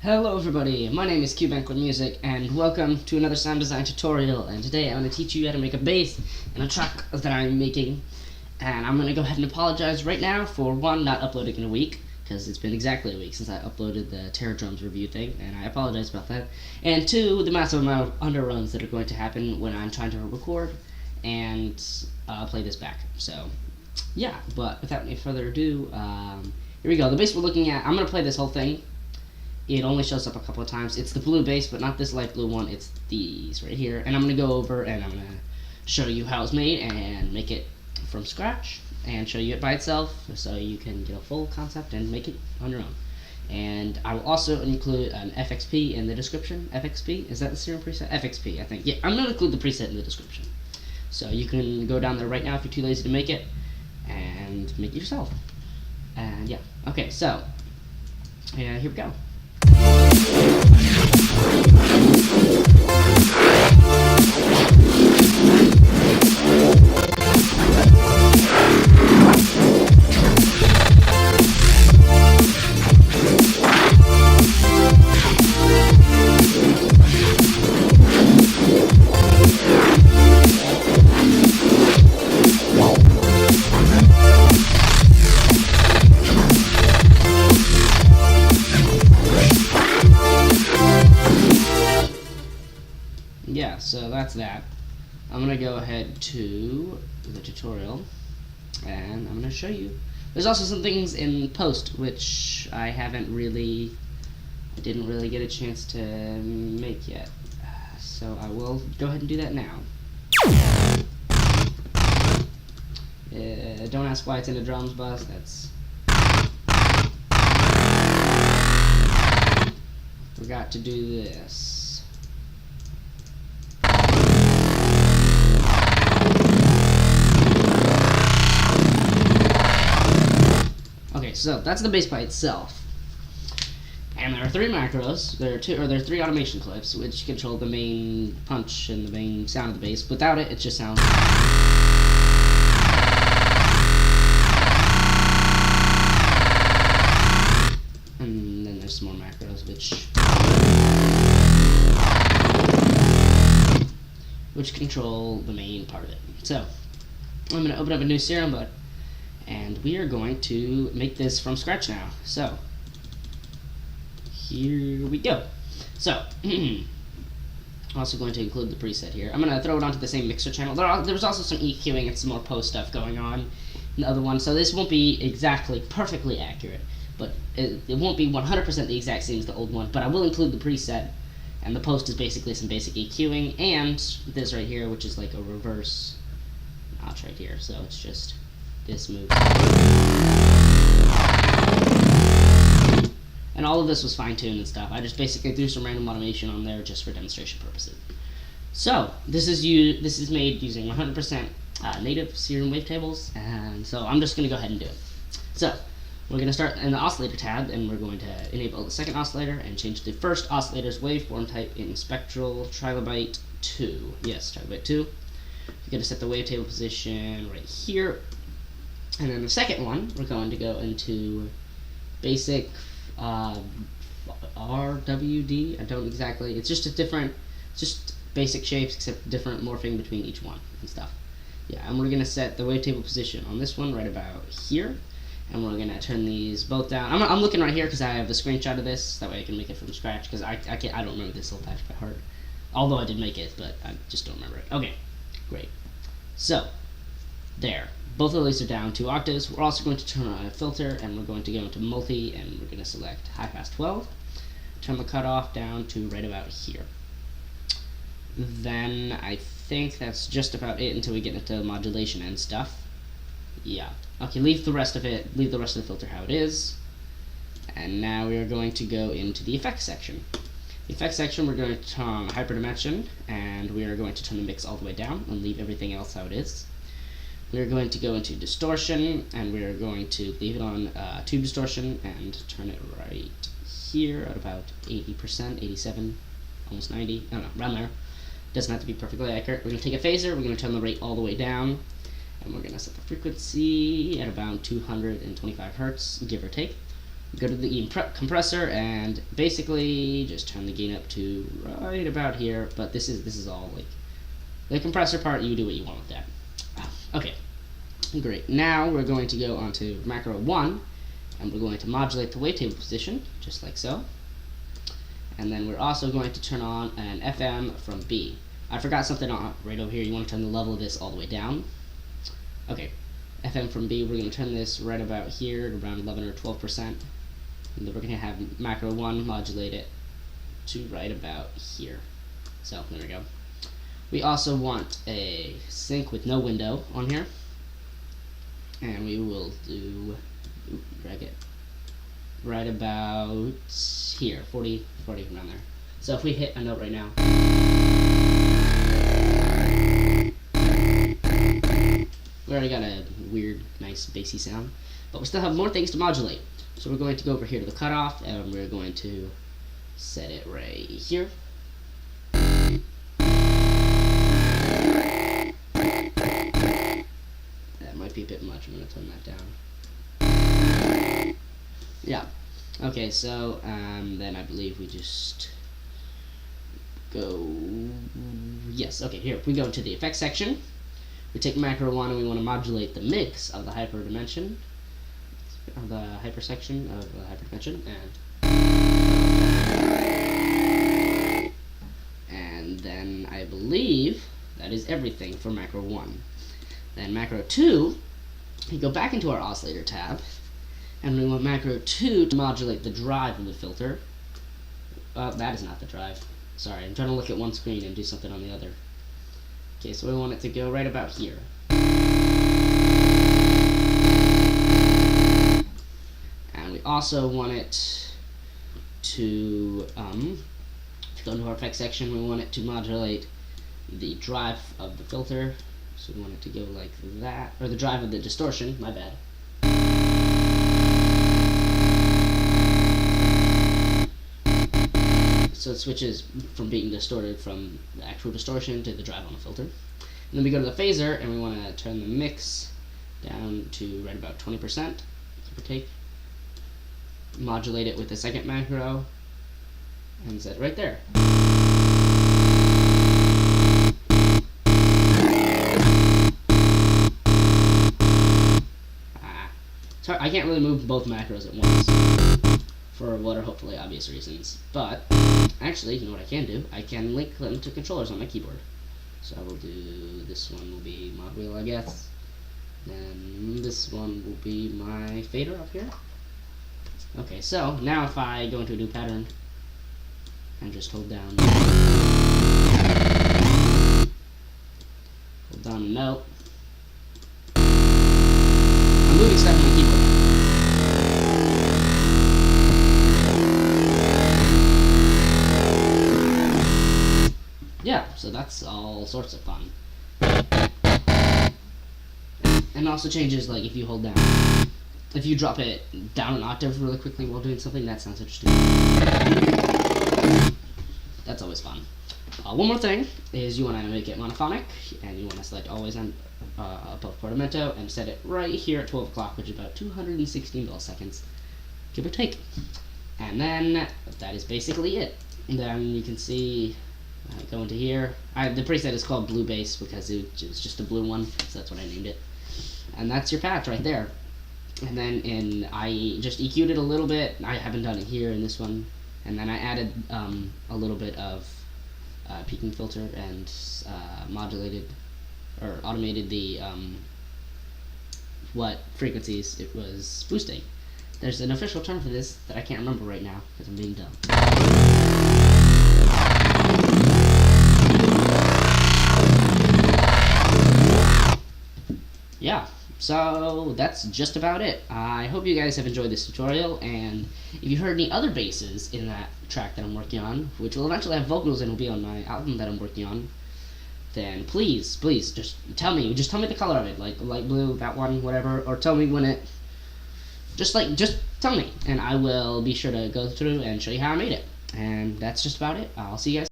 Hello everybody, my name is Cubank with Music, and welcome to another sound design tutorial. And today I'm going to teach you how to make a bass in a track that I'm making. And I'm going to go ahead and apologize right now for one, not uploading in a week, because it's been exactly a week since I uploaded the Terror Drums review thing, and I apologize about that. And two, the massive amount of underruns that are going to happen when I'm trying to record and play this back. So, yeah, but without any further ado, here we go. The bass we're looking at, I'm going to play this whole thing. It only shows up a couple of times. It's the blue bass, but not this light blue one. It's these right here. And I'm going to go over and I'm going to show you how it's made and make it from scratch and show you it by itself so you can get a full concept and make it on your own. And I will also include an FXP in the description. FXP? Is that the Serum preset? FXP, I think. Yeah, I'm going to include the preset in the description. So you can go down there right now if you're too lazy to make it and make it yourself. And yeah. Okay, so here we go. Yeah, so that's that. I'm going to go ahead to the tutorial and I'm going to show you. There's also some things in post which I didn't really get a chance to make yet. So I will go ahead and do that now. Don't ask why it's in a drums bus, that's... Forgot to do this. So that's the bass by itself, and there are three macros. There are three automation clips which control the main punch and the main sound of the bass. Without it, it just sounds. And then there's some more macros which control the main part of it. So I'm going to open up a new Serum bud. And we are going to make this from scratch now. So, here we go. So, I'm also going to include the preset here. I'm going to throw it onto the same mixer channel. There's also some EQing and some more post stuff going on in the other one. So this won't be exactly perfectly accurate. But it won't be 100% the exact same as the old one. But I will include the preset. And the post is basically some basic EQing. And this right here, which is like a reverse notch right here. So it's just... this move. And all of this was fine-tuned and stuff. I just basically threw some random automation on there just for demonstration purposes. So, this is made using 100% native Serum wavetables, and so I'm just going to go ahead and do it. So, we're going to start in the oscillator tab, and we're going to enable the second oscillator and change the first oscillator's waveform type in spectral trilobite 2. Yes, trilobite 2. You're going to set the wavetable position right here. And then the second one, we're going to go into basic RWD. I don't exactly, it's just just basic shapes except different morphing between each one and stuff. Yeah, and we're going to set the wavetable position on this one right about here. And we're going to turn these both down. I'm looking right here because I have the screenshot of this. That way I can make it from scratch because I don't remember this whole patch by heart. Although I did make it, but I just don't remember it. Okay, great. So, there. Both of these are down 2 octaves. We're also going to turn on a filter, and we're going to go into multi, and we're going to select high pass 12. Turn the cutoff down to right about here. Then I think that's just about it until we get into modulation and stuff. Yeah. Okay, leave the rest of it. Leave the rest of the filter how it is. And now we are going to go into the effects section. The effects section, we're going to turn on hyperdimension, and we are going to turn the mix all the way down and leave everything else how it is. We're going to go into distortion, and we're going to leave it on tube distortion and turn it right here at about 80%, 87, almost 90, I don't know, around there. Doesn't have to be perfectly accurate. We're going to take a phaser, we're going to turn the rate all the way down, and we're going to set the frequency at about 225 hertz, give or take. go to the compressor and basically just turn the gain up to right about here. But this is all like the compressor part. You do what you want with that. Okay, great. Now we're going to go onto macro 1, and we're going to modulate the wavetable position just like so. And then we're also going to turn on an FM from B. I forgot something right over here. You want to turn the level of this all the way down. Okay, FM from B, we're going to turn this right about here to around 11 or 12%. And then we're going to have macro 1 modulate it to right about here. So, there we go. We also want a sync with no window on here. And we will do, drag it right about here, 40 around there. So if we hit a note right now, we already got a weird, nice, bassy sound, but we still have more things to modulate. So we're going to go over here to the cutoff, and we're going to set it right here. That might be a bit much. I'm going to turn that down. Yeah. Okay, so then I believe we just go, yes, okay, here, we go to the effects section. We take macro 1 and we want to modulate the mix of the hyperdimension, of the hyper section of the hyperdimension, and then I believe that is everything for macro 1. Then macro 2, we go back into our oscillator tab, and we want macro 2 to modulate the drive of the filter. That is not the drive. Sorry, I'm trying to look at one screen and do something on the other. Okay, so we want it to go right about here. And we also want it to go into our effects section. We want it to modulate the drive of the filter. So we want it to go like that, or the drive of the distortion, my bad. So it switches from being distorted from the actual distortion to the drive on the filter. And then we go to the phaser, and we want to turn the mix down to right about 20%, give or take. Modulate it with the second macro, and set it right there. Sorry, I can't really move both macros at once, for what are hopefully obvious reasons. But actually, you know what I can do? I can link them to controllers on my keyboard. So I will do, this one will be mod wheel, I guess. Then this one will be my fader up here. Okay, so now if I go into a new pattern and just hold down a note, I'm moving stuff on my keyboard. Yeah, so that's all sorts of fun. And also changes, like, if you hold down. If you drop it down an octave really quickly while doing something, that sounds interesting. That's always fun. One more thing is you want to make it monophonic, and you want to select always on above portamento and set it right here at 12 o'clock, which is about 216 milliseconds, give or take. And then that is basically it. And then you can see, go into here. The preset is called Blue Bass because it was just a blue one, so that's what I named it. And that's your patch right there. And then I just EQ'd it a little bit. I haven't done it here in this one. And then I added a little bit of peaking filter and modulated or automated the what frequencies it was boosting. There's an official term for this that I can't remember right now because I'm being dumb. Yeah, so that's just about it. I hope you guys have enjoyed this tutorial, and if you heard any other basses in that track that I'm working on, which will eventually have vocals and will be on my album that I'm working on, then please just tell me the color of it, like light blue, that one, whatever, or tell me when it, just tell me, and I will be sure to go through and show you how I made it. And that's just about it. I'll see you guys.